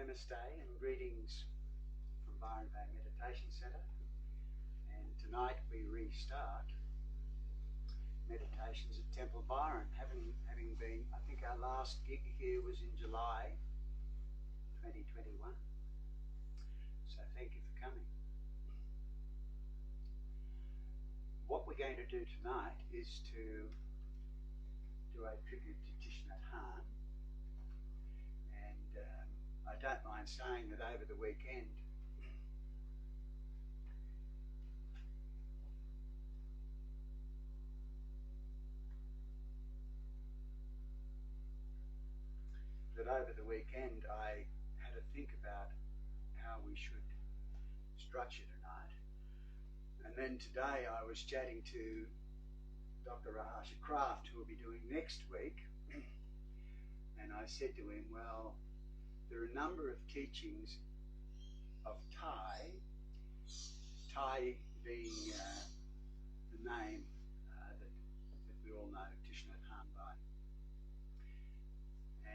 Namaste and greetings from Byron Bay Meditation Centre, and tonight we restart meditations at Temple Byron, having been, I think our last gig here was in July 2021, so thank you for coming. What we're going to do tonight is to do a tribute to Thich Nhat Hanh, and I don't mind saying that over the weekend I had to think about how we should structure tonight. And then today I was chatting to Dr. Raharsha Kraft, who will be doing next week, and I said to him, well, there are a number of teachings of Thai being the name that we all know Thich Nhat Hanh by.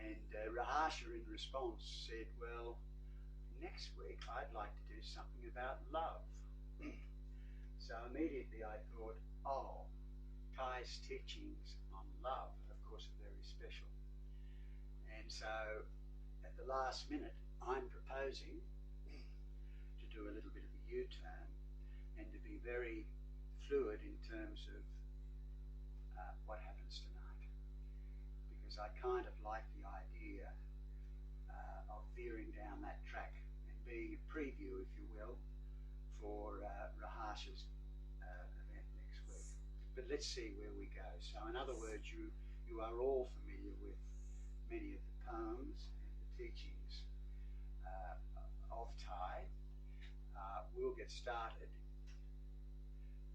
And Raharsha in response said, well, next week I'd like to do something about love. So immediately I thought, oh, Thai's teachings on love, of course, are very special. And so at the last minute, I'm proposing to do a little bit of a U-turn and to be very fluid in terms of what happens tonight. Because I kind of like the idea of veering down that track and being a preview, if you will, for Raharsha's event next week. But let's see where we go. So in other words, you are all familiar with many of the poems and the teachings of Thai. We'll get started,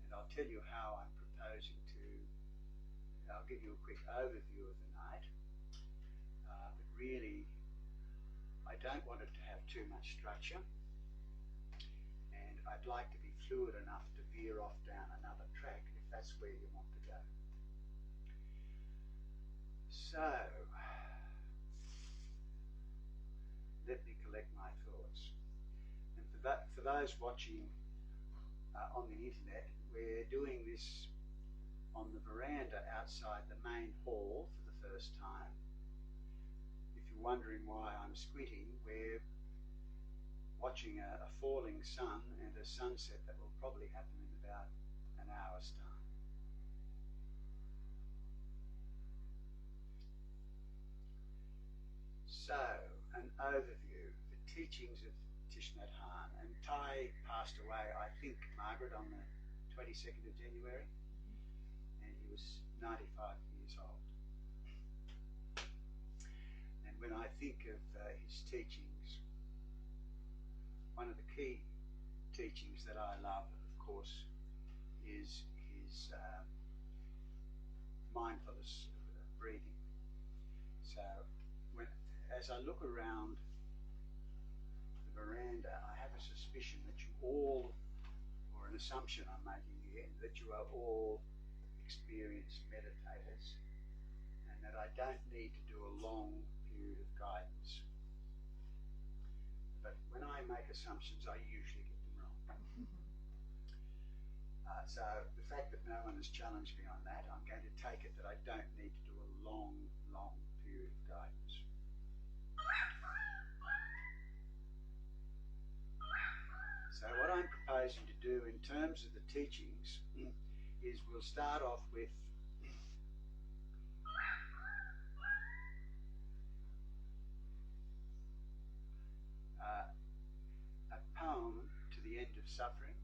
and I'll tell you how I'm proposing to. I'll give you a quick overview of the night, but really I don't want it to have too much structure, and I'd like to be fluid enough to veer off down another track if that's where you want to go. So let me collect my thoughts. And for those watching on the internet, we're doing this on the veranda outside the main hall for the first time. If you're wondering why I'm squinting, we're watching a falling sun and a sunset that will probably happen in about an hour's time. So, an overview, the teachings of Thich Nhat Hanh. And Thai passed away, I think, Margaret, on the 22nd of January, and he was 95 years old. And when I think of his teachings, one of the key teachings that I love, of course, is his mindfulness of breathing. So as I look around the veranda, I have a suspicion that you all, or an assumption I'm making here, that you are all experienced meditators, and that I don't need to do a long period of guidance. But when I make assumptions, I usually get them wrong. So the fact that no one has challenged me on that, I'm going to take it that I don't need to do a long period of guidance. So what I'm proposing to do in terms of the teachings is we'll start off with a poem to the end of suffering,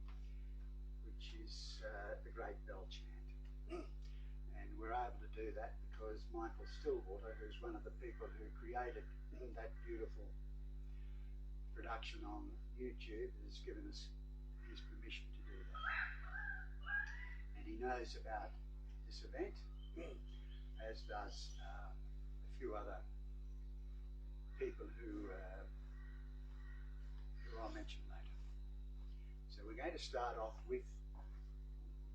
which is the Great Bell Chant. And we're able to do that because Michael Stillwater, who's one of the people who created that beautiful production on YouTube, has given us his permission to do that. And he knows about this event, as does a few other people who I'll mention later. So we're going to start off with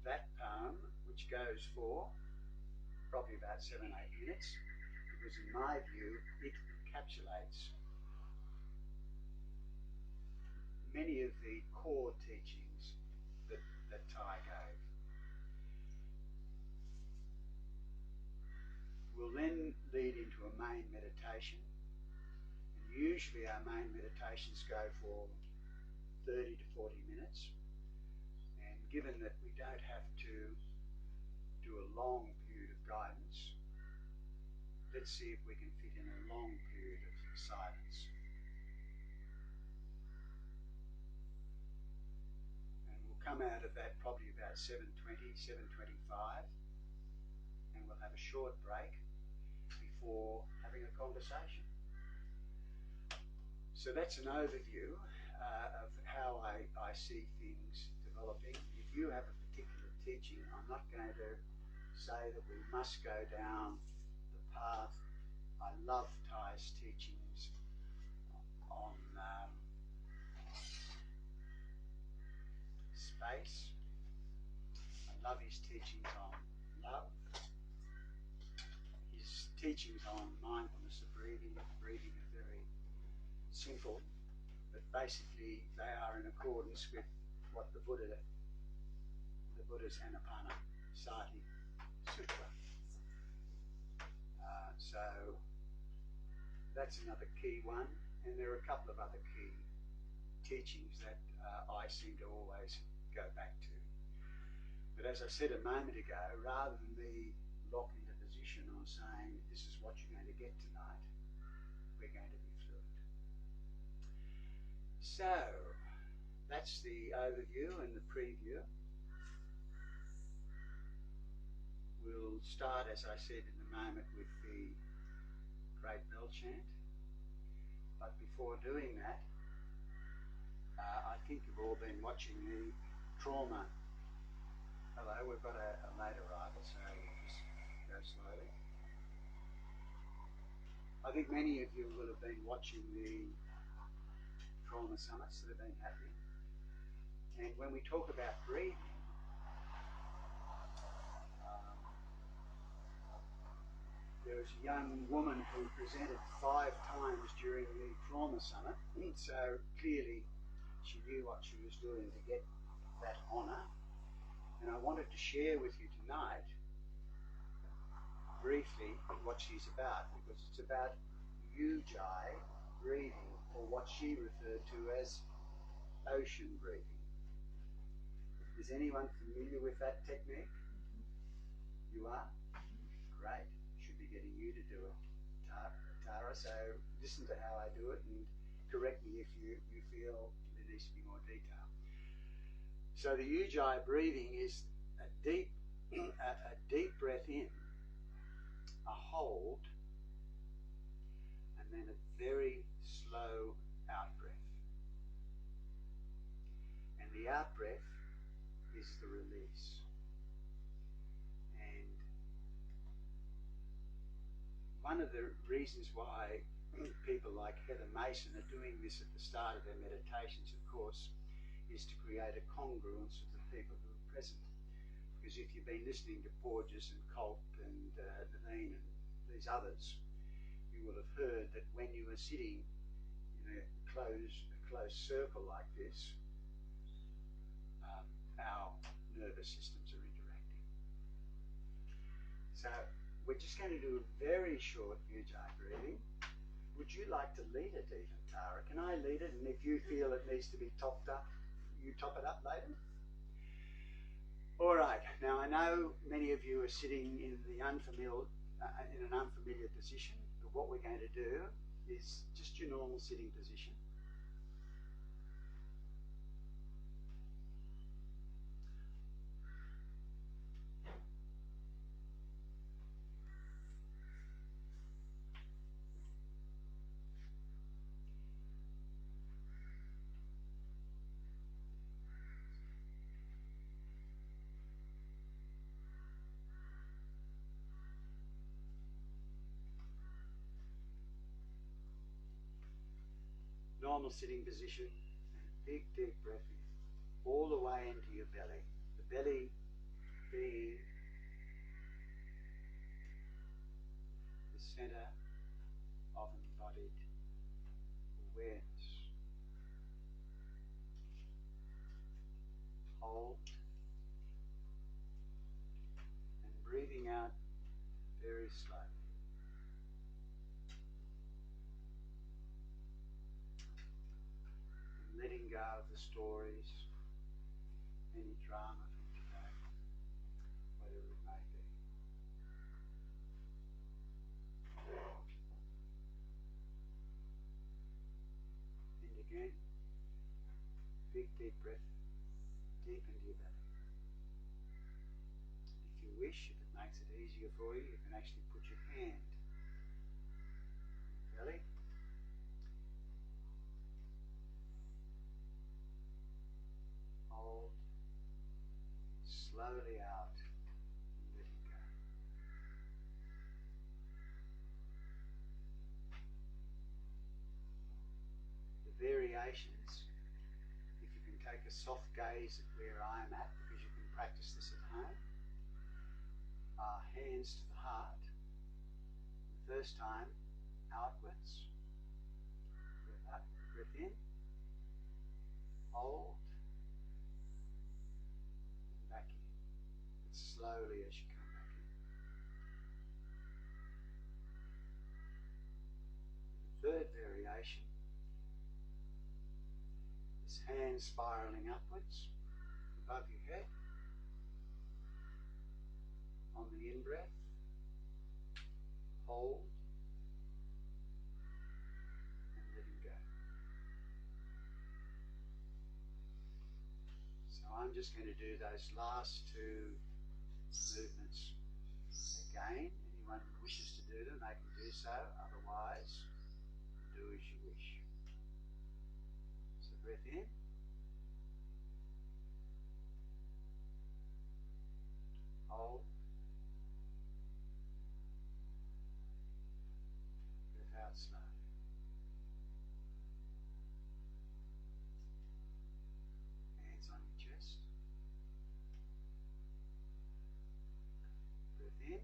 that poem, which goes for probably about 7 or 8 minutes, because in my view it encapsulates many of the core teachings that Ty gave. We'll then lead into a main meditation. And usually our main meditations go for 30 to 40 minutes. And given that we don't have to do a long period of guidance, let's see if we can fit in a long period of silence. And we'll come out of that probably about 7:20, 7:25, and we'll have a short break before having a conversation. So that's an overview of how I see things developing. If you have a particular teaching, I'm not going to say that we must go down the path. I love Ty's teachings on space. I love his teachings on love. His teachings on mindfulness of breathing are very simple, but basically they are in accordance with what the Buddha's Anapanasati Sutra. So that's another key one, and there are a couple of other key teachings that I seem to always go back to. But as I said a moment ago, rather than me lock into position on saying this is what you're going to get tonight, we're going to be fluid. So that's the overview and the preview. We'll start, as I said in a moment, with the Great Bell Chant. But before doing that, I think you've all been watching the trauma. Hello, we've got a late arrival, so we'll just go slowly. I think many of you will have been watching the trauma summits that have been happening. And when we talk about breathing, there was a young woman who presented 5 times during the trauma summit, so clearly she knew what she was doing to get that honour. And I wanted to share with you tonight, briefly, what she's about, because it's about ujjayi breathing, or what she referred to as ocean breathing. Is anyone familiar with that technique? You are? Great. Getting you to do it, Tara, so listen to how I do it and correct me if you feel there needs to be more detail. So the ujjayi breathing is a deep breath in, a hold, and then a very slow out breath. And the out breath is the release. One of the reasons why people like Heather Mason are doing this at the start of their meditations, of course, is to create a congruence with the people who are present. Because if you've been listening to Porges and Culp and Naveen and these others, you will have heard that when you are sitting in a closed circle like this, our nervous systems are interacting. So we're just going to do a very short ujjayi breathing. Would you like to lead it even, Tara? Can I lead it? And if you feel it needs to be topped up, you top it up later. All right. Now I know many of you are sitting in an unfamiliar position, but what we're going to do is just your normal sitting position. Normal sitting position, and a big deep breath in, all the way into your belly. The belly being the centre of embodied awareness. hold, and breathing out very slowly. And letting go of the stories, any drama from today, whatever it may be. And again, big deep breath deep into your belly. If you wish, if it makes it easier for you, you can actually put your hand in your belly. Hold slowly out and let it go. The variations, if you can take a soft gaze at where I am at, because you can practice this at home, are hands to the heart. The first time, outwards. Breath up, breath in. Hold. And back in. And slowly as you come back in. The third variation is hands spiraling upwards above your head. On the in-breath, hold, and letting go. So I'm just going to do those last two movements again. Anyone who wishes to do them, they can do so. Otherwise, do as you wish. So breath in. Hold. Breath out slowly. Hands on your chest. Breath in.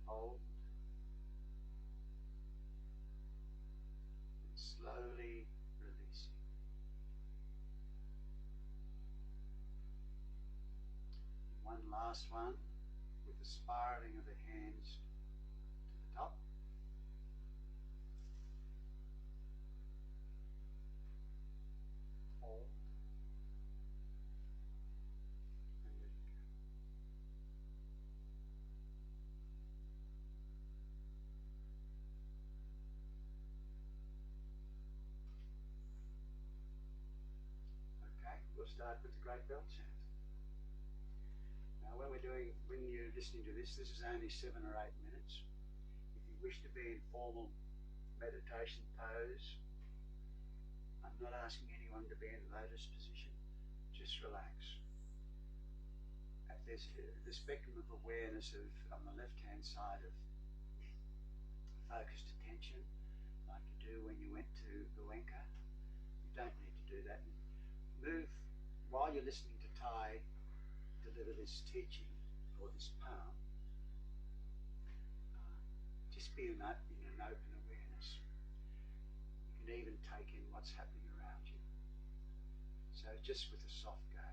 Hold. And slowly releasing. One last one with the spiraling of the hands to the top. Hold. And let it go. Okay, we'll start with the Great Bell Chant. Now when you're listening to this is only 7 or 8 minutes. If you wish to be in formal meditation pose, I'm not asking anyone to be in lotus position, just relax. There's the spectrum of awareness on the left-hand side of focused attention, like you do when you went to Goenka. You don't need to do that. Move while you're listening to Tai deliver this teaching or this poem. Just be in an open awareness. You can even take in what's happening around you. So just with a soft gaze.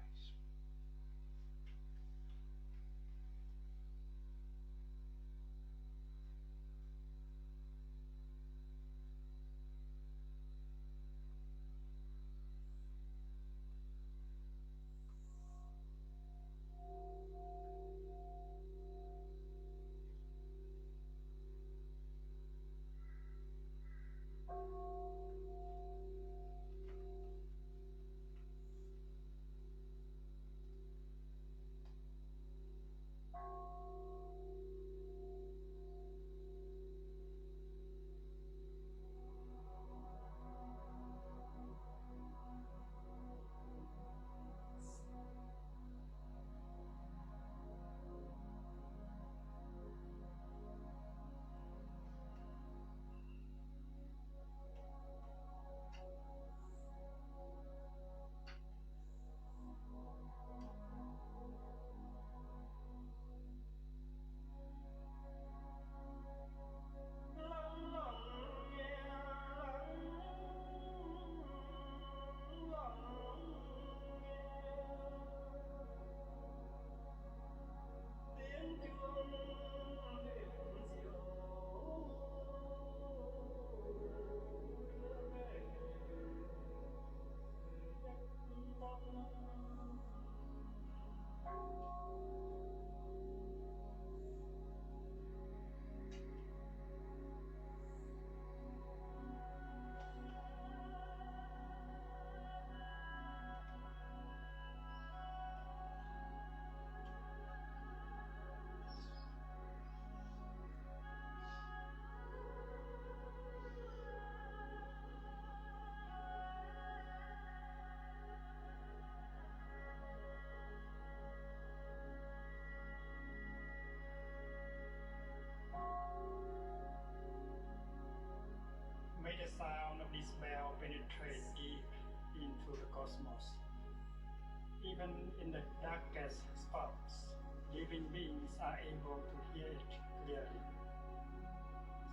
even in the darkest spots, living beings are able to hear it clearly,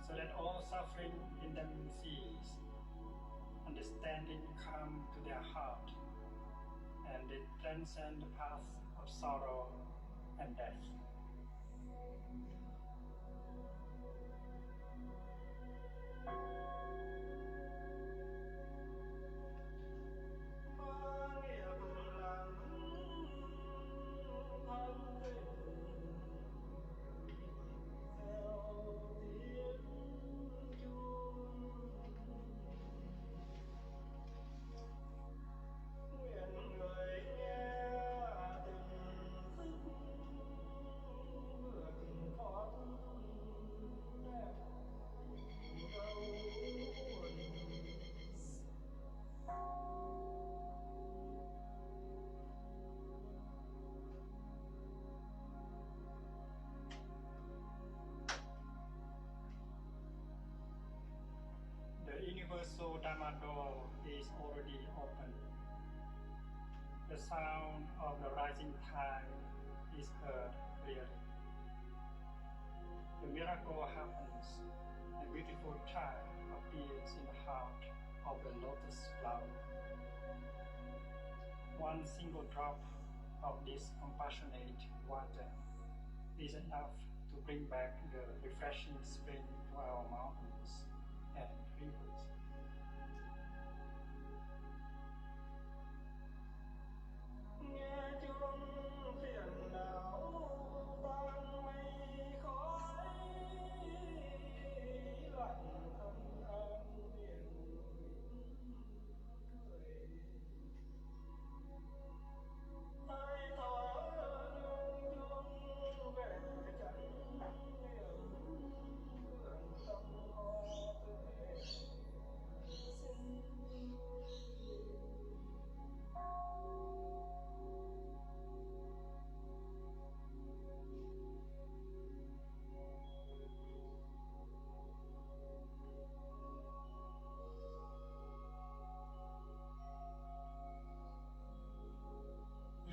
so that all suffering in them cease, understanding come to their heart, and they transcend the path of sorrow and death. The universal Dharma door is already open. The sound of the rising tide is heard clearly. The miracle happens. A beautiful child appears in the heart of the lotus flower. One single drop of this compassionate water is enough to bring back the refreshing spring to our mountains and rivers.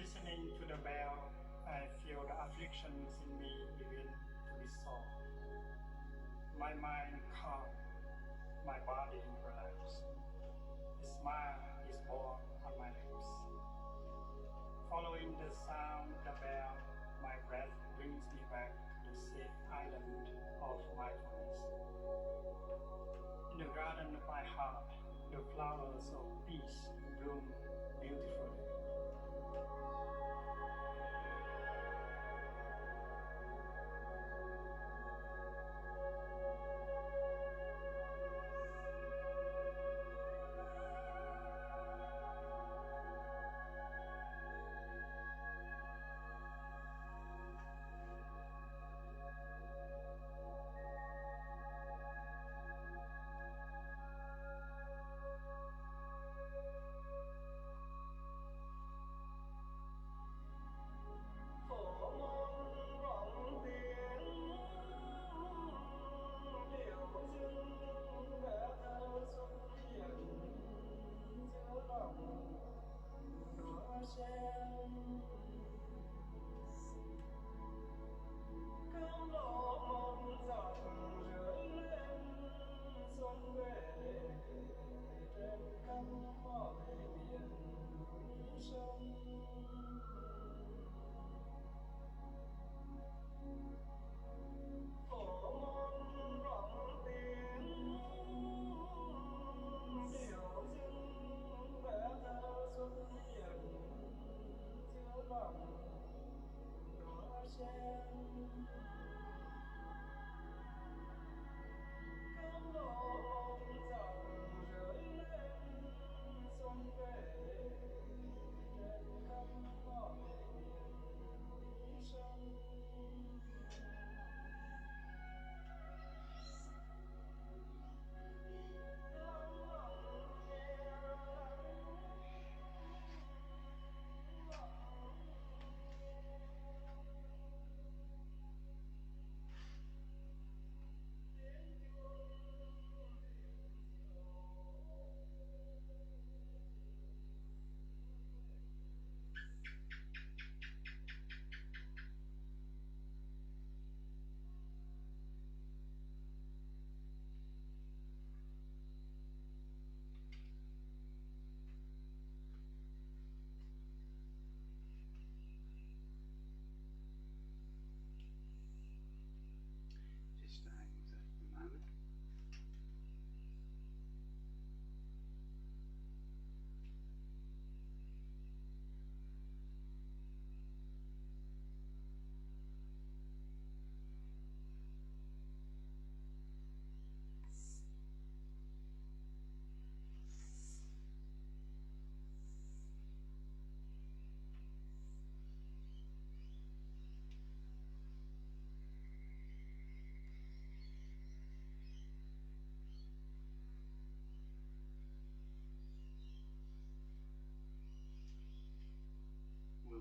Listening to the bell, I feel the afflictions in me begin to dissolve. My mind calm, my body relaxed. A smile is born on my lips. Following the sound of the bell, my breath brings me back to the safe island of mindfulness. In the garden of my heart, the flowers of peace bloom beautifully.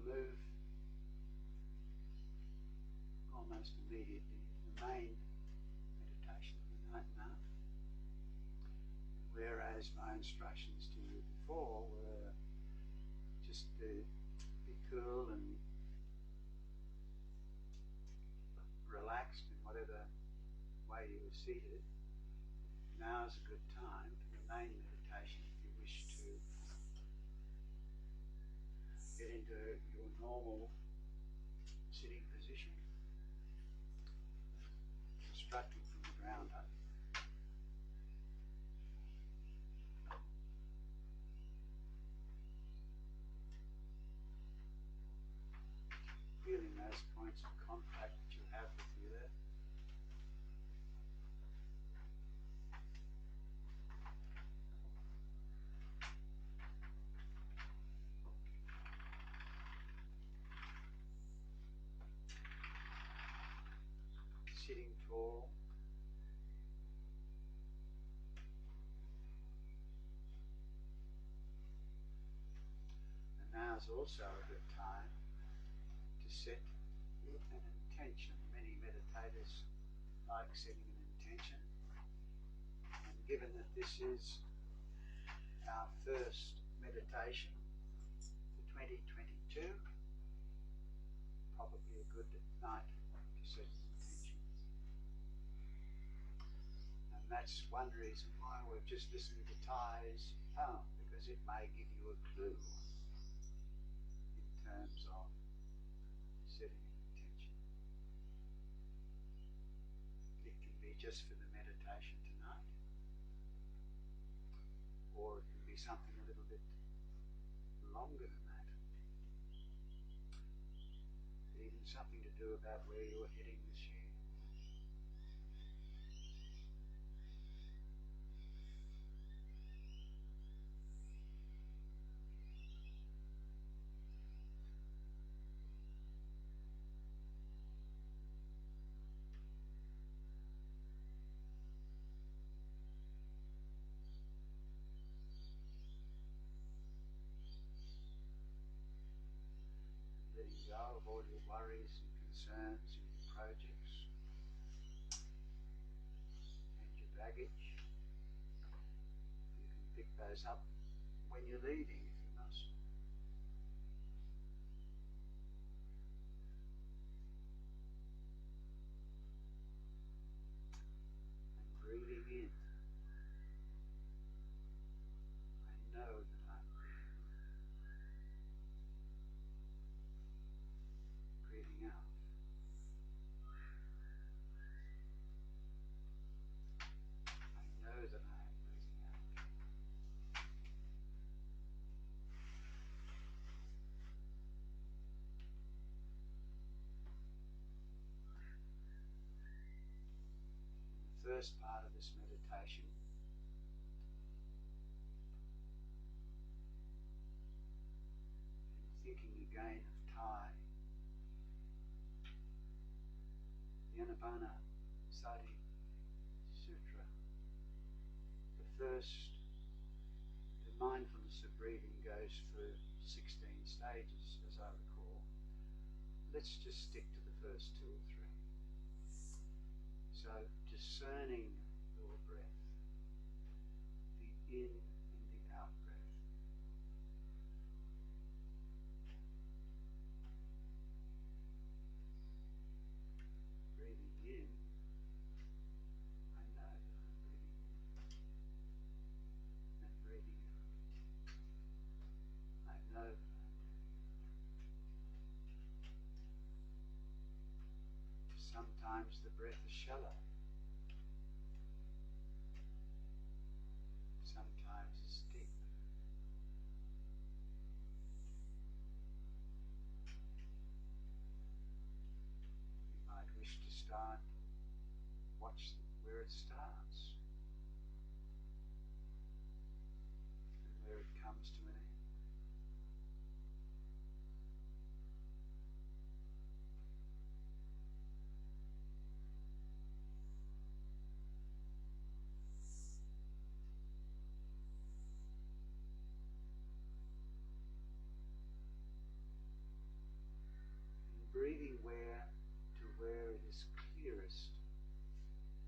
we'll move almost immediately into the main meditation of the night now. Whereas my instructions to you before were just to be cool and relaxed in whatever way you were seated, now is a good time for the main meditation if you wish to get into your normal sitting position, constructing from the ground up. Feeling those points of contact that you have with the earth. Sitting tall. And now is also a good time to set an intention. Many meditators like setting an intention. And given that this is our first meditation for 2022, probably a good night to set an intention. And that's one reason why we've just listened to Ty's poem, because it may give you a clue in terms of setting an intention. It can be just for the meditation tonight, or it can be something a little bit longer than that. Even something to do about where you're heading this year. Letting go of all your worries and concerns and your projects and your baggage. You can pick those up when you're leaving if you must. And breathing in. I know that I'm breathing in. Breathing out. I know that I am breathing out. The first part of this meditation and thinking again of Thai, the Anapana Sati Sutra. The first, the mindfulness of breathing goes through 16 stages, as I recall. Let's just stick to the first 2 or 3. So, discerning your breath, the in and the out breath. Breathing in, I know that I'm breathing in. And breathing out, I know that I'm breathing out. Sometimes the breath is shallow. Sometimes it's deep. You might wish to start, watch where it starts and where it comes to an end. where it is clearest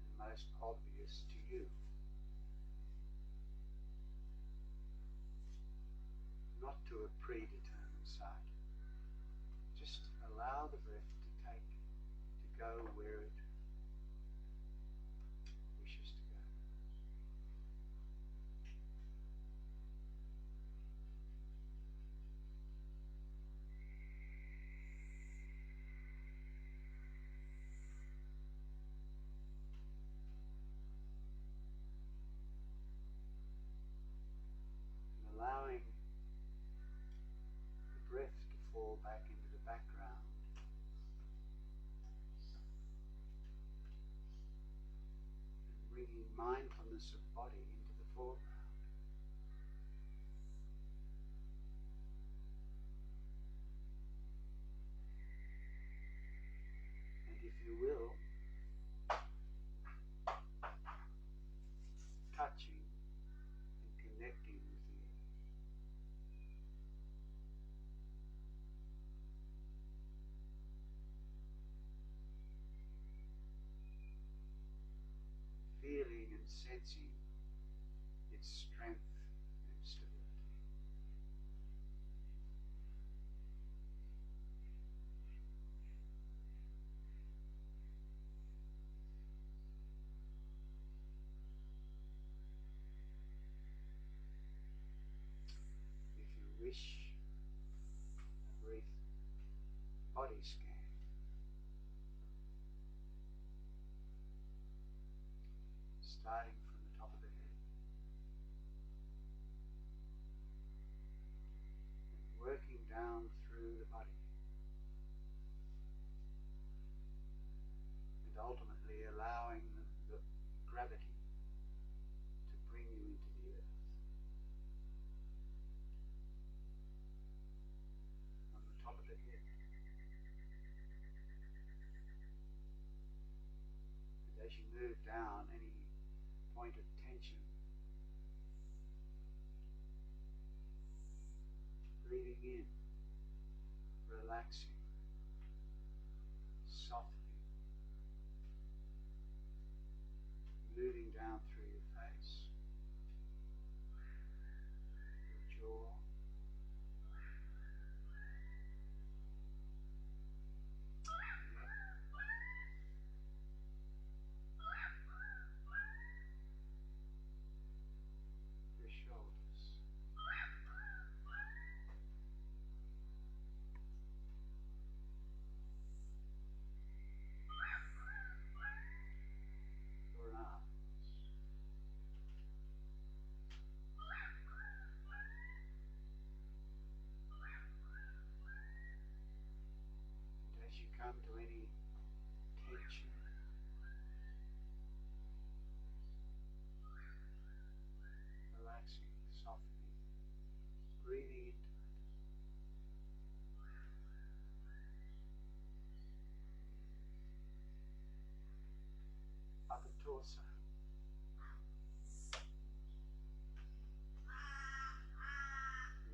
and most obvious to you. Not to a predetermined site. Just allow the breath to go where it wishes to go. And allowing the breath to fall back into the background. And bringing mindfulness of body into the foreground. And if you will, touching and connecting with the earth. Feeling and sensing its strength and stability. If you wish, a brief body scan. Starting from the top of the head and working down through the body and ultimately allowing the gravity to bring you into the earth. On the top of the head. And as you move down, any point of tension, breathing in, relaxing, softening, moving down through your face, your jaw, your shoulders, your arms, and as you come to any tension, relaxing, softening, breathing into it. Upper torso,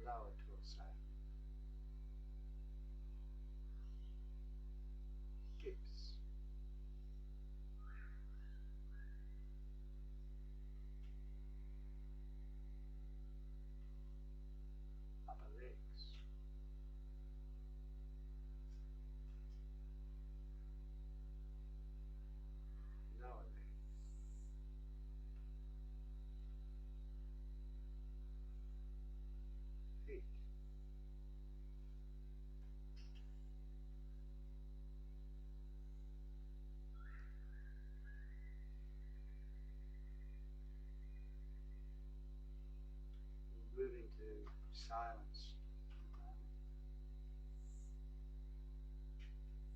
lower torso, hips, upper legs, lower legs, feet, we'll move into silence in a moment.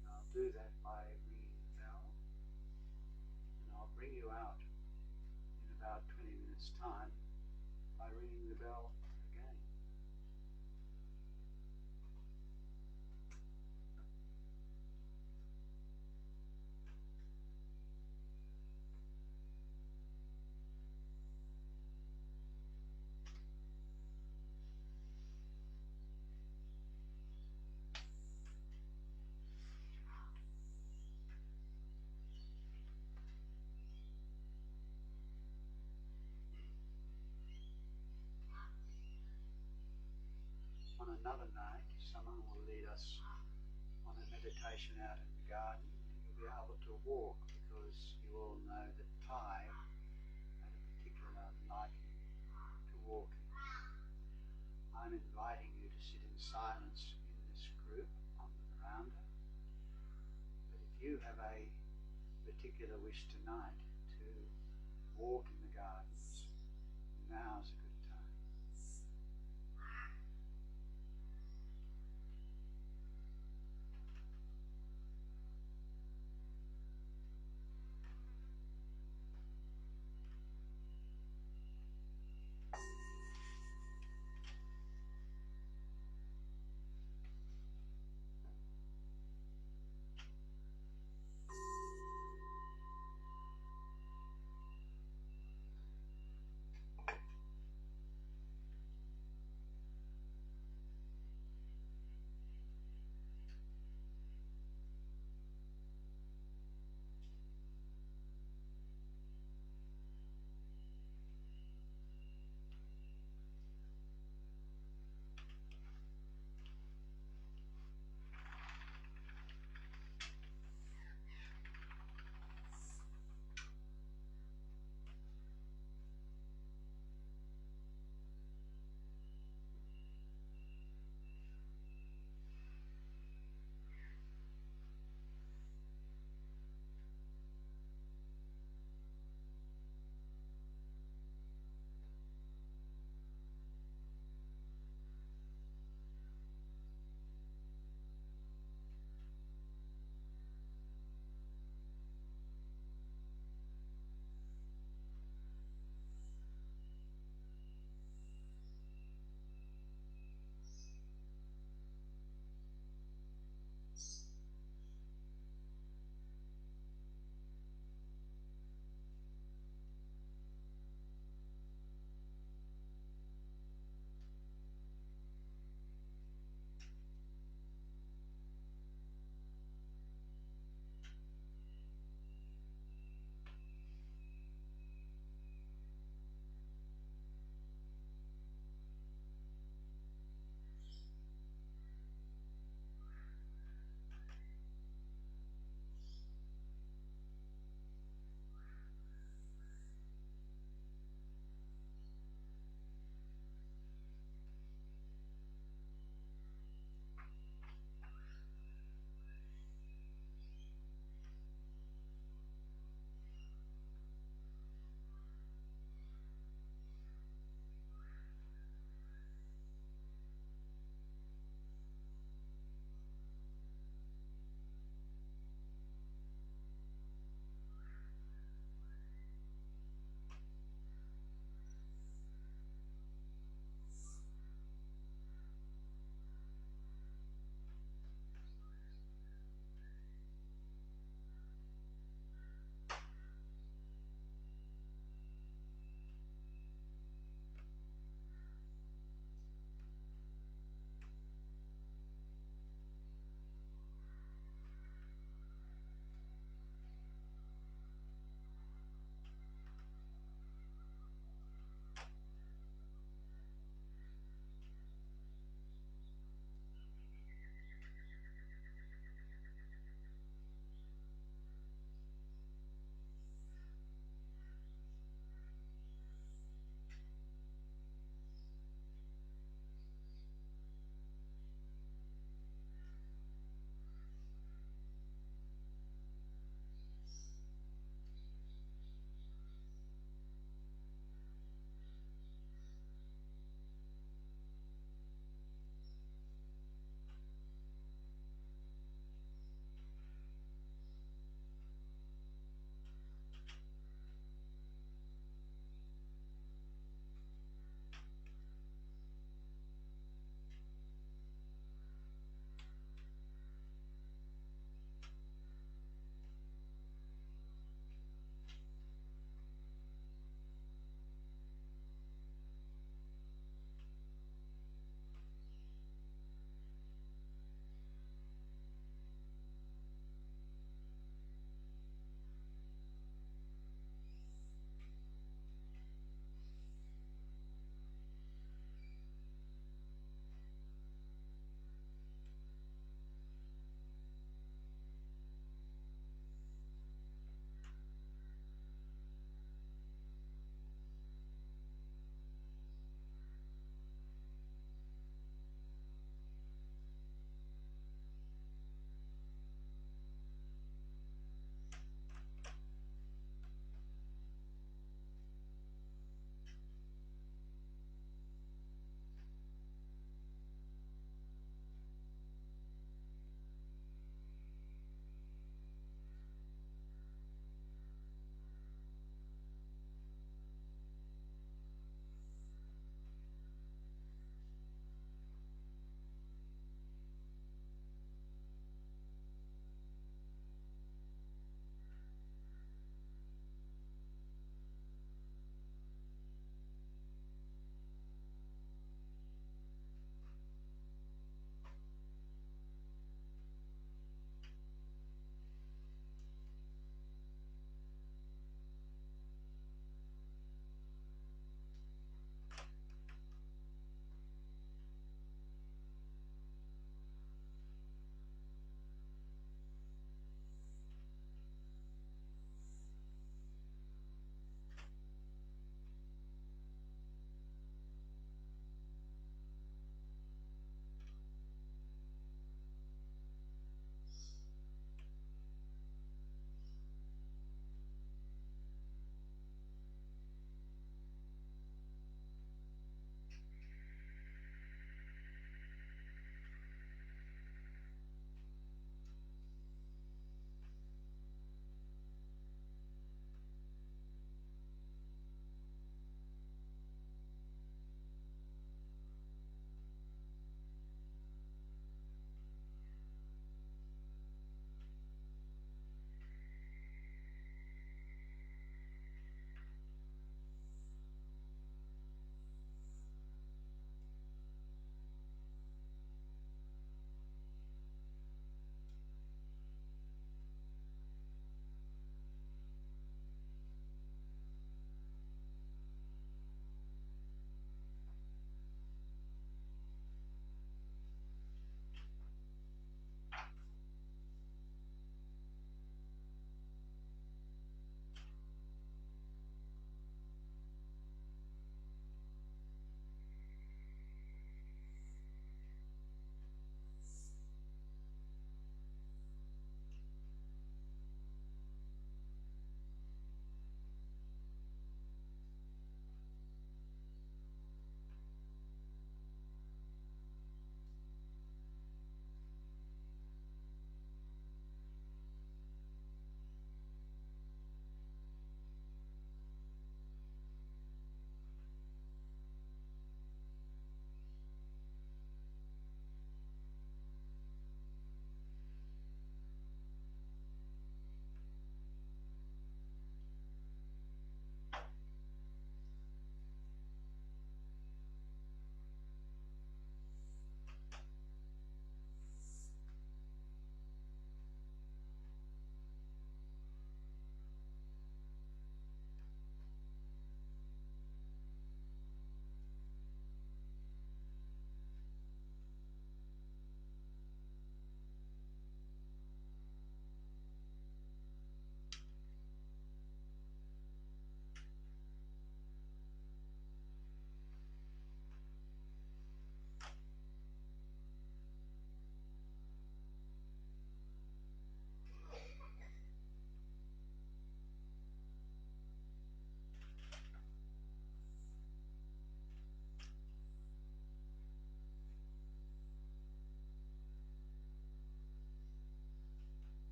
And I'll do that by ringing the bell, and I'll bring you out in about 20 minutes' time by ringing the bell again. on another night, someone will lead us on a meditation out in the garden, and you'll be able to walk, because you all know that Thai had a particular liking to walking. I'm inviting you to sit in silence in this group on the veranda, but if you have a particular wish tonight to walk in the gardens, now's a good time.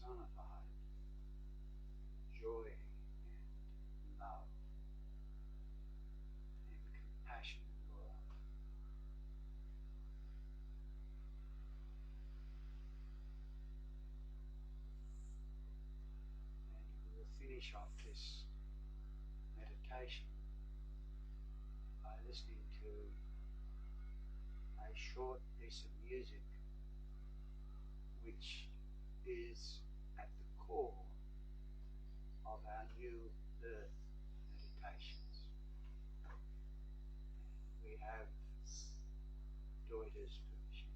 personified joy and love and compassion in the world. And we will finish off this meditation by listening to a short piece of music which is at the core of our new birth meditations. We have Deuter's permission.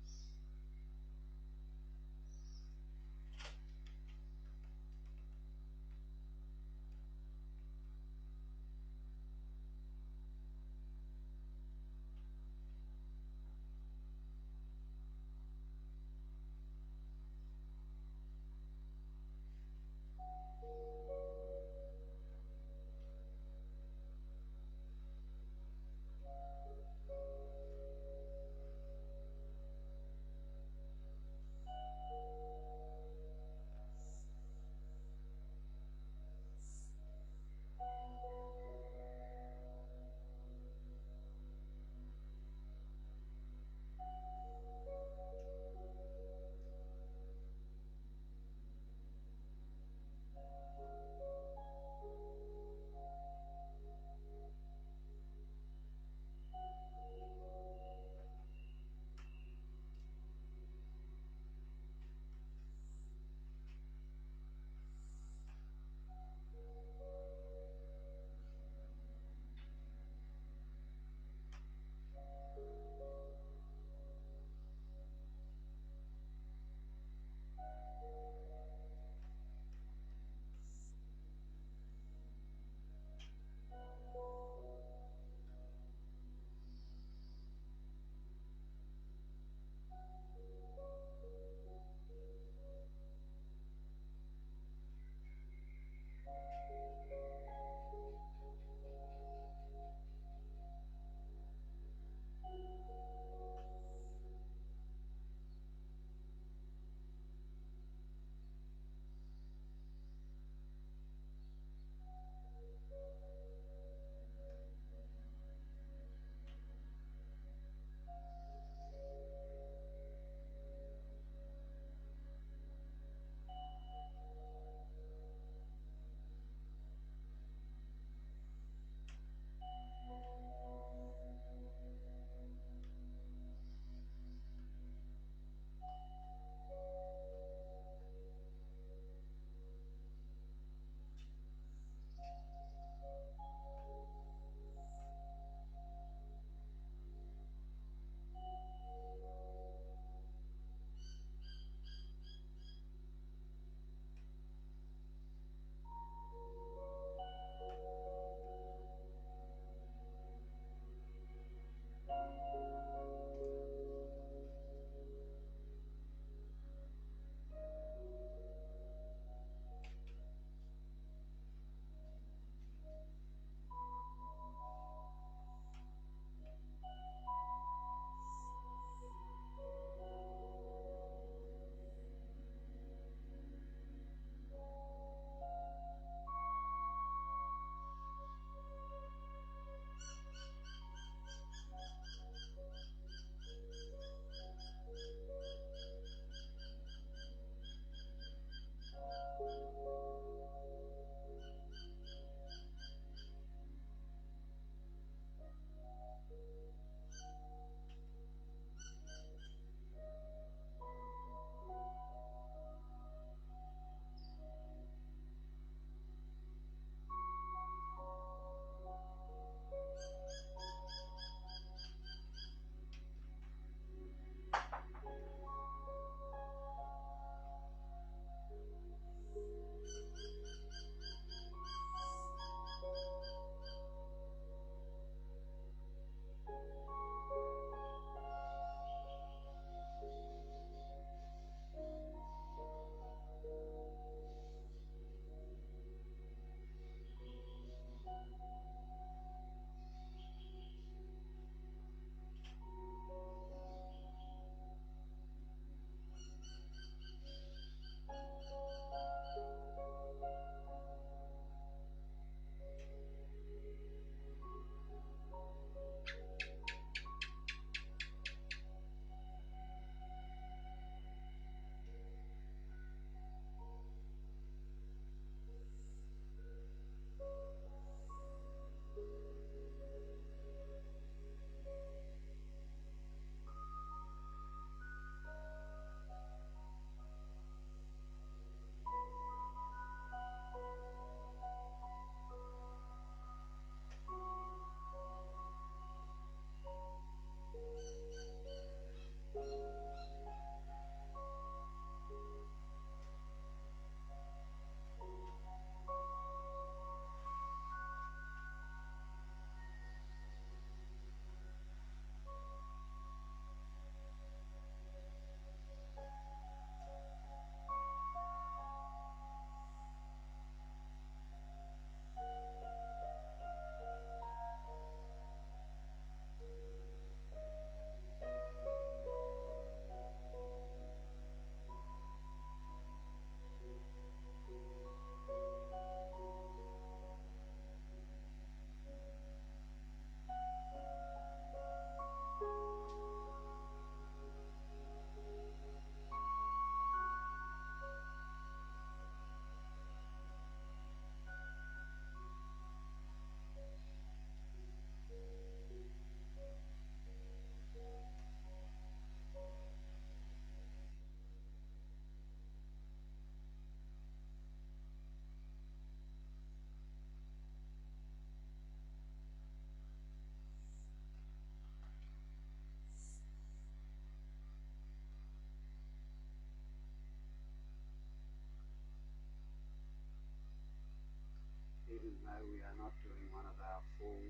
no, we are not doing one of our full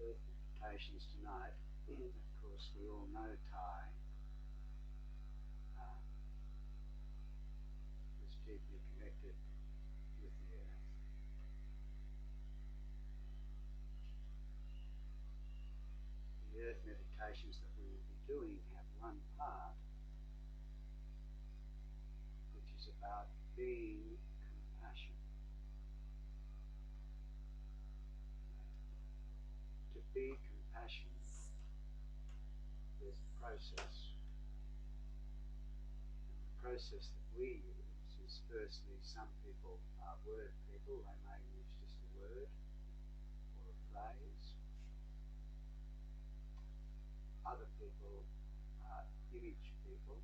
earth meditations tonight. Of course, we all know Thai is deeply connected with the earth. The earth meditations that we will be doing have one part which is about being compassion. To be compassion, there's a process. And the process that we use is, firstly, some people are word people. They may use just a word or a phrase. Other people are image people.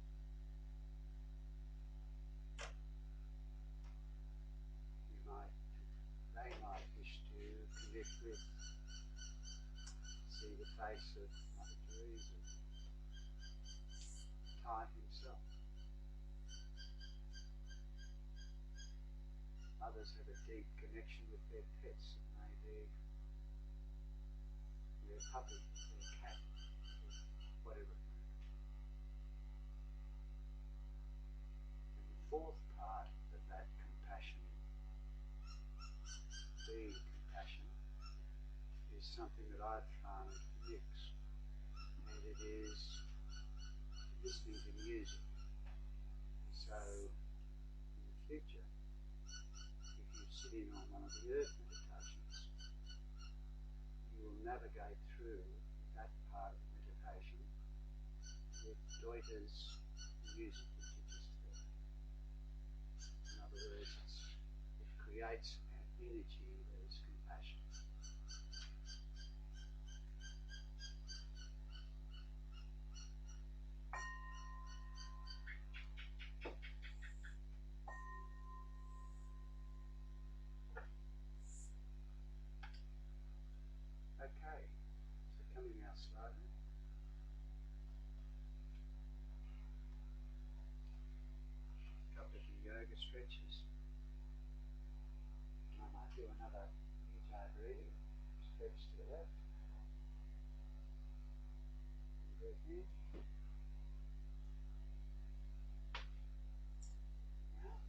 They might wish to connect with, see the face of Mother Teresa, Thai himself. Others have a deep connection with their pets. It may be their puppy, their cat, whatever it may be. And the fourth part of that compassion, being compassion, is something that I've found mixed, and it is listening to music. And so, in the future, if you sit in on one of the earth meditations, you will navigate through that part of the meditation with Deuter's music which you just heard. In other words, it creates an energy that is compassion. Okay, so coming out slowly. A couple of the yoga stretches. And I might do another Ujjayi breathing. Stretch to the left. And breathe in. And out.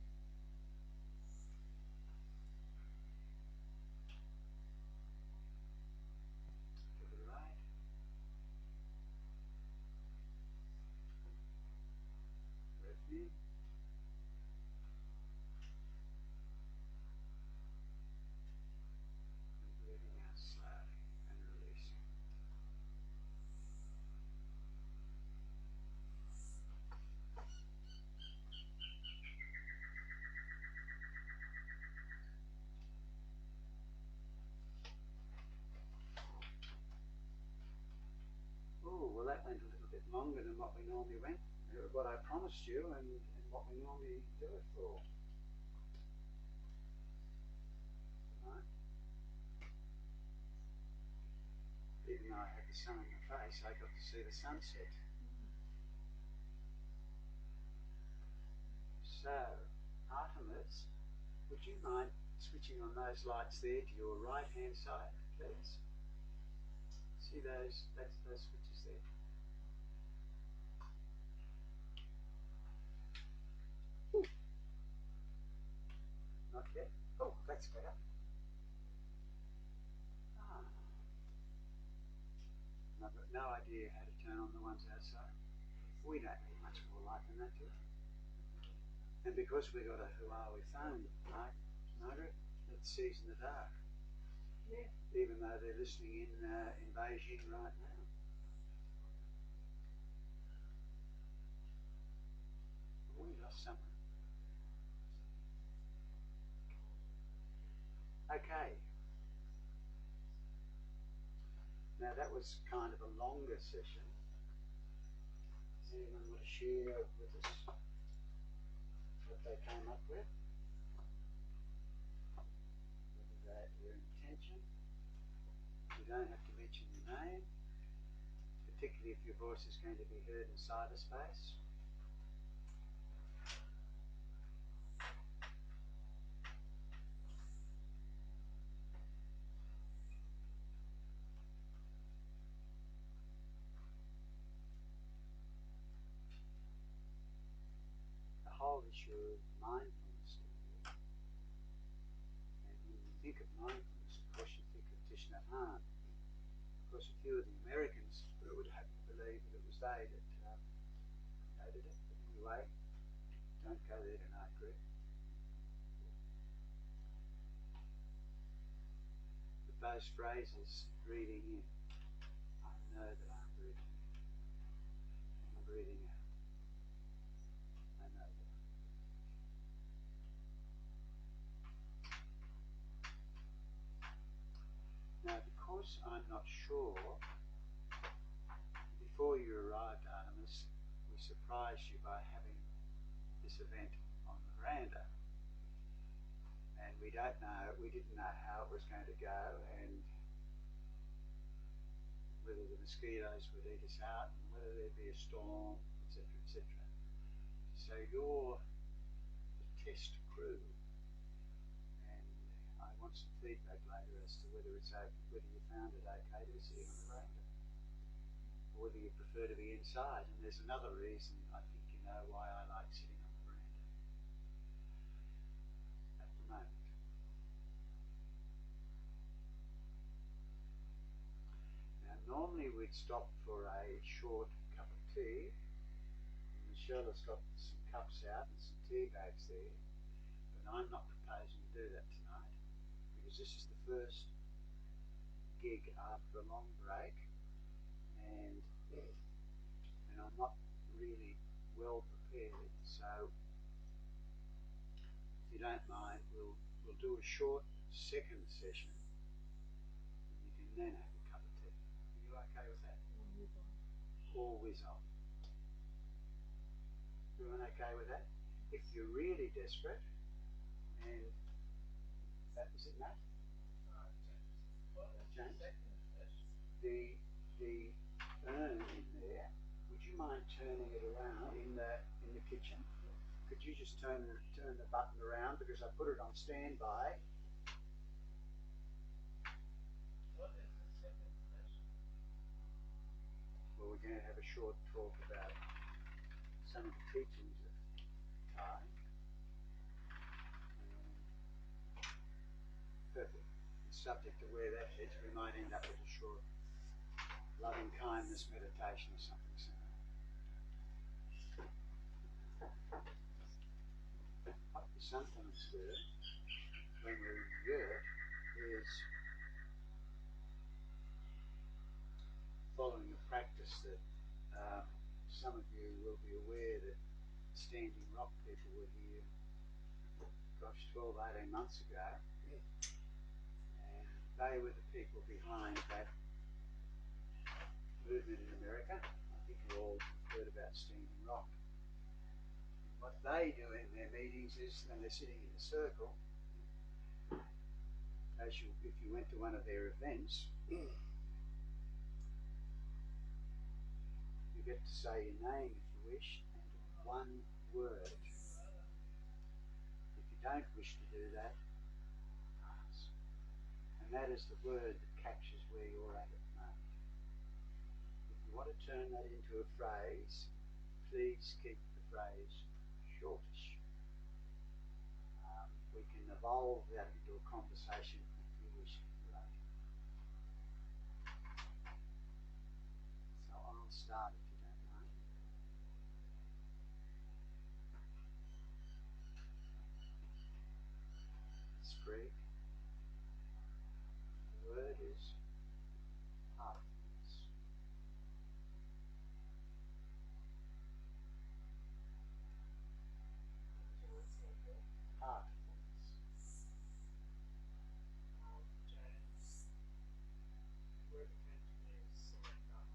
To the right. Breath in. And breathing out slowly and releasing. Oh, well, that went a little bit longer than what we normally went, what I promised you, and what we normally do it for. Right? Even though I had the sun in my face, I got to see the sunset. So, Artemis, would you mind switching on those lights there to your right hand side, please? See those switches there? Ooh. Not yet. Oh, that's better. Ah. And I've got no idea how to turn on the ones outside. We don't need much more light than that, do we? And because we've got a Huawei phone, Margaret, it sees in the dark. Yeah. Even though they're listening in Beijing right now. We lost someone. Okay. Now that was kind of a longer session. Does anyone want to share with us what they came up with? Whether that their intention. You don't have to mention your name, particularly if your voice is going to be heard in cyberspace. mindfulness technique. And when you think of mindfulness, of course you think of Thich Nhat Hanh. Of course, a few of the Americans would have to believe that it was they that created it. But anyway, don't go there tonight, Greg. But those phrases, breathing in, I know that I'm breathing in. I'm breathing out. I know that. Now, because I'm not sure, before you arrived, Artemis, we surprised you by having this event on the veranda. And we didn't know how it was going to go and whether the mosquitoes would eat us out and whether there'd be a storm, etc., etc. So you're the test crew, and I want some feedback later as to whether you found it okay to be sitting on the veranda, or whether you prefer to be inside. And there's another reason I think you know why I like sitting on the veranda at the moment. Now, normally we'd stop for a short cup of tea. Michelle has got some cups out and some tea bags there, but I'm not proposing to do that tonight because this is the first gig after a long break, and I'm not really well prepared. So, if you don't mind, we'll do a short second session, and you can then have a cup of tea. Are you okay with that? Or whiz on. Everyone okay with that? If you're really desperate, and that was it, Matt? James? The urn in there, would you mind turning it around in the kitchen? Could you just turn the button around because I put it on standby? What is the second session? Well, we're going to have a short talk about some of the teachings of Thai. Perfect. And subject to where that heads, we might end up with a short loving kindness meditation or something similar. What we sometimes do when we're in Europe is following a practice that some of you will be aware that Standing Rock people were here, gosh, 12, 18 months ago, and they were the people behind that movement in America. I think you all heard about Standing Rock. And what they do in their meetings is, when they're sitting in a circle, if you went to one of their events, you get to say your name if you wish, and one word. If you don't wish to do that, pass. And that is the word that captures where you're at the moment. If you want to turn that into a phrase, please keep the phrase shortish. We can evolve that into a conversation if you wish later. So I'll start if you don't mind. Greg. The word is heartfulness. Heartfulness. James, word that came to me is surrender.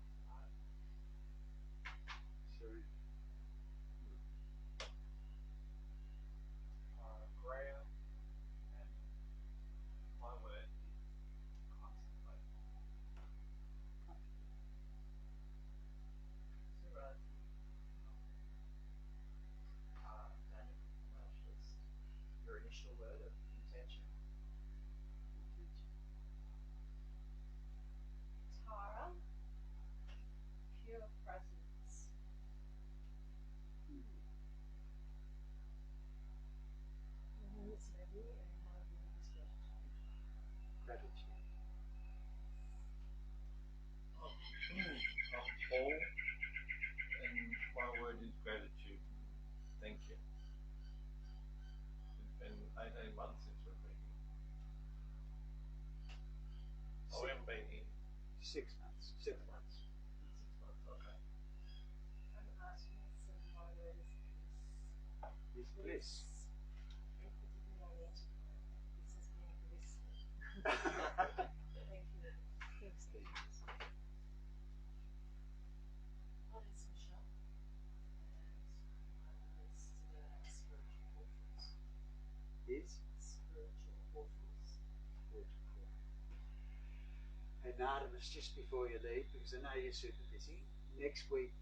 Artemis, just before you leave, because I know you're super busy, next week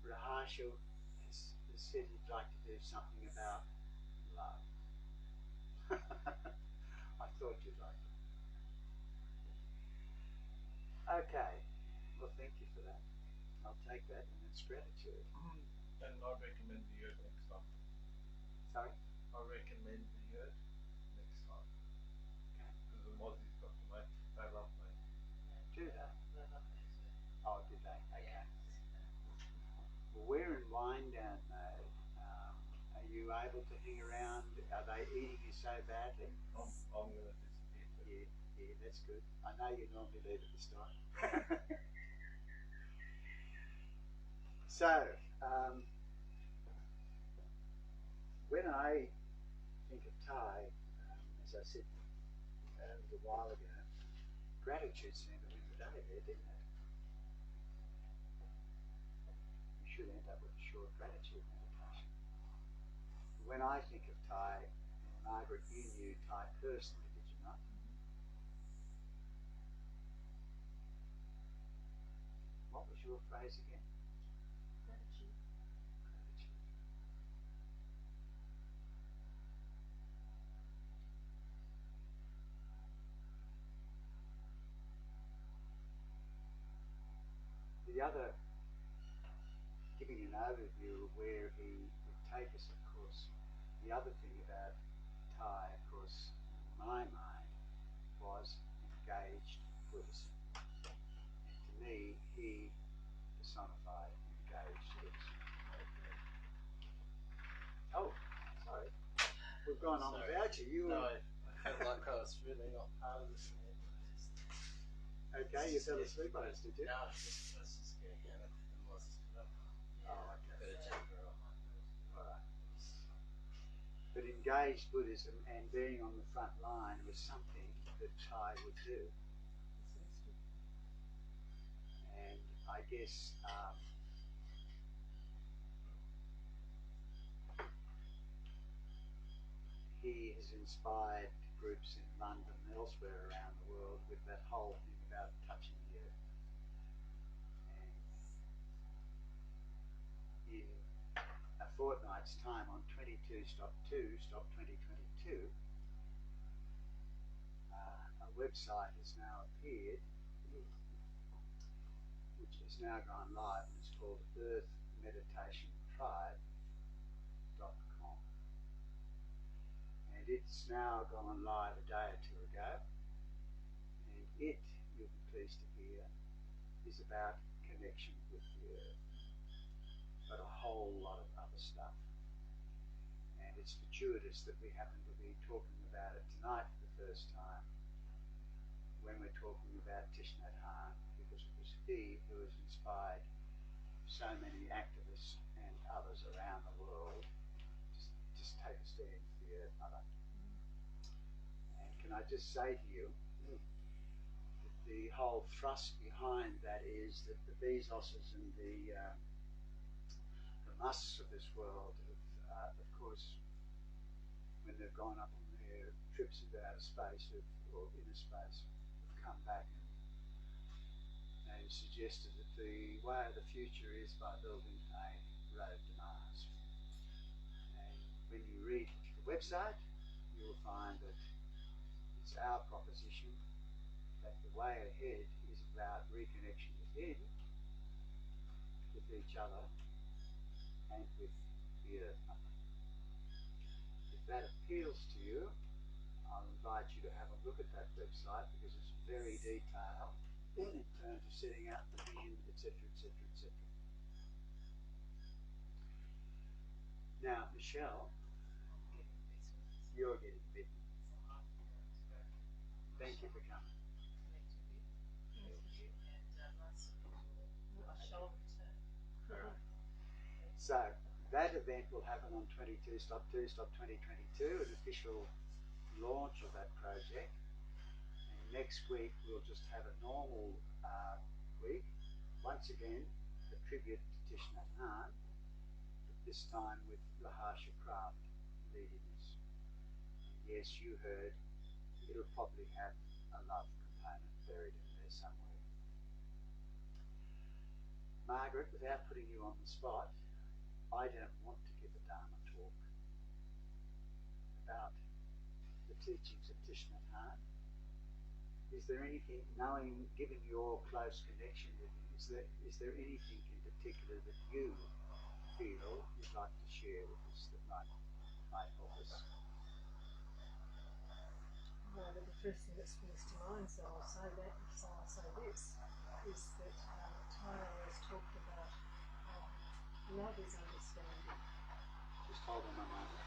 Rahashal has said he'd like to do something about love. I thought you'd like it. Okay, well thank you for that. I'll take that and it's gratitude. And I recommend the yurt next time. Sorry? I recommend the yurt next time. Okay. Because the Mozzie's got to make, they love me. Do they? Oh, did they? Okay. Well, we're in wind down mode. Are you able to hang around? Are they eating you so badly? I'm going to disappear. Yeah, that's good. I know you normally leave at this time. So, when I think of Thai, as I said a little while ago, gratitude seemed to win the day there, didn't it? You should end up with a short gratitude meditation. When I think of Thai, and Margaret, you knew Thai personally, did you not? What was your phrase again? Gratitude. Gratitude. The other, giving an overview of where he would take us, of course, the other thing about Thai, of course, in my mind, was engaged Buddhism. And to me, he personified engaged Buddhism. Oh, sorry. We've gone on Sorry. without you. You No, I felt like I was really not part of this. okay? You fell asleep on us, did you? No, I was just getting out of the Mozzie's put up. Oh, okay. Better check her off. Alright. But engaged Buddhism and being on the front line was something that Thai would do. And I guess he has inspired groups in London and elsewhere around the world with that whole thing about touching the earth. And in a fortnight's time on 22stop2022, a website has now appeared which has now gone live, and it's called earthmeditationtribe.com. And it's now gone live a day or two ago, and it, you'll be pleased to hear, is about connection with the earth, but a whole lot of other stuff. And it's fortuitous that we happen to be talking about it tonight for the first time when we're talking about Thich Nhat Hanh, because it was he who has inspired so many activists and others around the world to just take a stand for the earth mother. And can I just say to you that the whole thrust behind that is that the Bezoses and the Musks of this world have, of course, when they've gone up on their trips into outer space or inner space, come back and suggested that the way of the future is by building a road to Mars. And when you read the website, you will find that it's our proposition that the way ahead is about reconnection with him, with each other, and with the earth mother. If that appeals to you, I'll invite you to have a look at that website because it's very detailed in terms of setting out the vision, etc., etc., etc. Now, Michelle, you're getting bitten. Thank you for coming. So, that event will happen on 22stop2022, an official launch of that project. And next week we'll just have a normal week. Once again, a tribute to Thich Nhat Hanh, but this time with Rahashal Craft leading us. And yes, you heard, it'll probably have a love component buried in there somewhere. Margaret, without putting you on the spot, I don't want to give a Dharma talk about the teachings of Thich Nhat Hanh. Is there anything, given your close connection with him, is there anything in particular that you feel you'd like to share with us that might help us? Well, the first thing that springs to mind, so I'll say that, so I'll say this, is that Thai always talked about love is understanding. Just hold on a moment.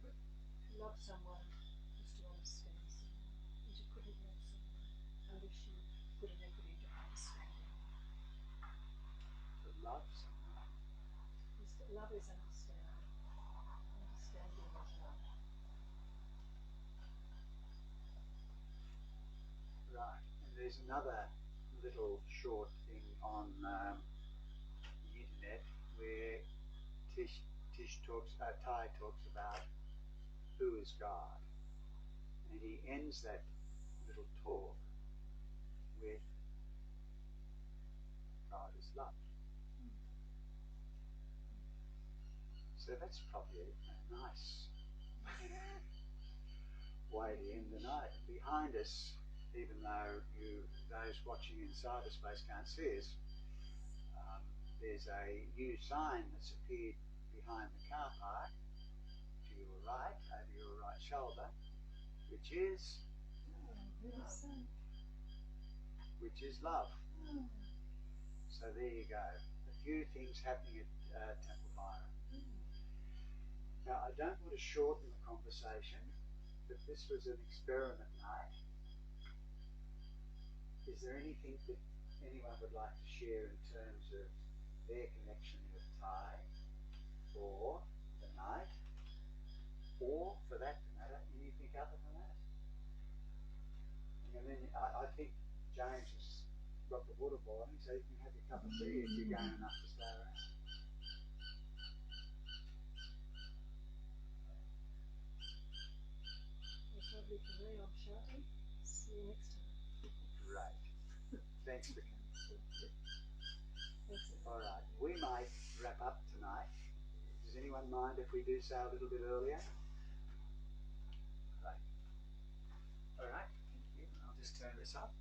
To love someone is to understand someone, and you couldn't love someone unless you put an effort into understanding. To love someone. Is that love is understanding. Understanding is love. Right. And there's another little short thing on the internet where Thai talks about who is God, and he ends that little talk with God is love. So that's probably a nice way to end the night. And behind us, even though those watching in cyberspace can't see us, there's a new sign that's appeared behind the car park to your right, over your right shoulder, which is love. So there you go. A few things happening at Temple Byron. Now, I don't want to shorten the conversation, but this was an experiment night. Is there anything that anyone would like to share in terms of their connection with Thai, or the night, or for that matter, anything other than that? And then I think James has got the water boiling, so you can have your cup of tea if you're going enough to stay around. It's lovely for me, I'm shouting. See you next time. Great. Thanks for coming. Thanks. All right, we might wrap up tonight. Does anyone mind if we do so a little bit earlier? Right. All right, thank you. I'll just turn this up.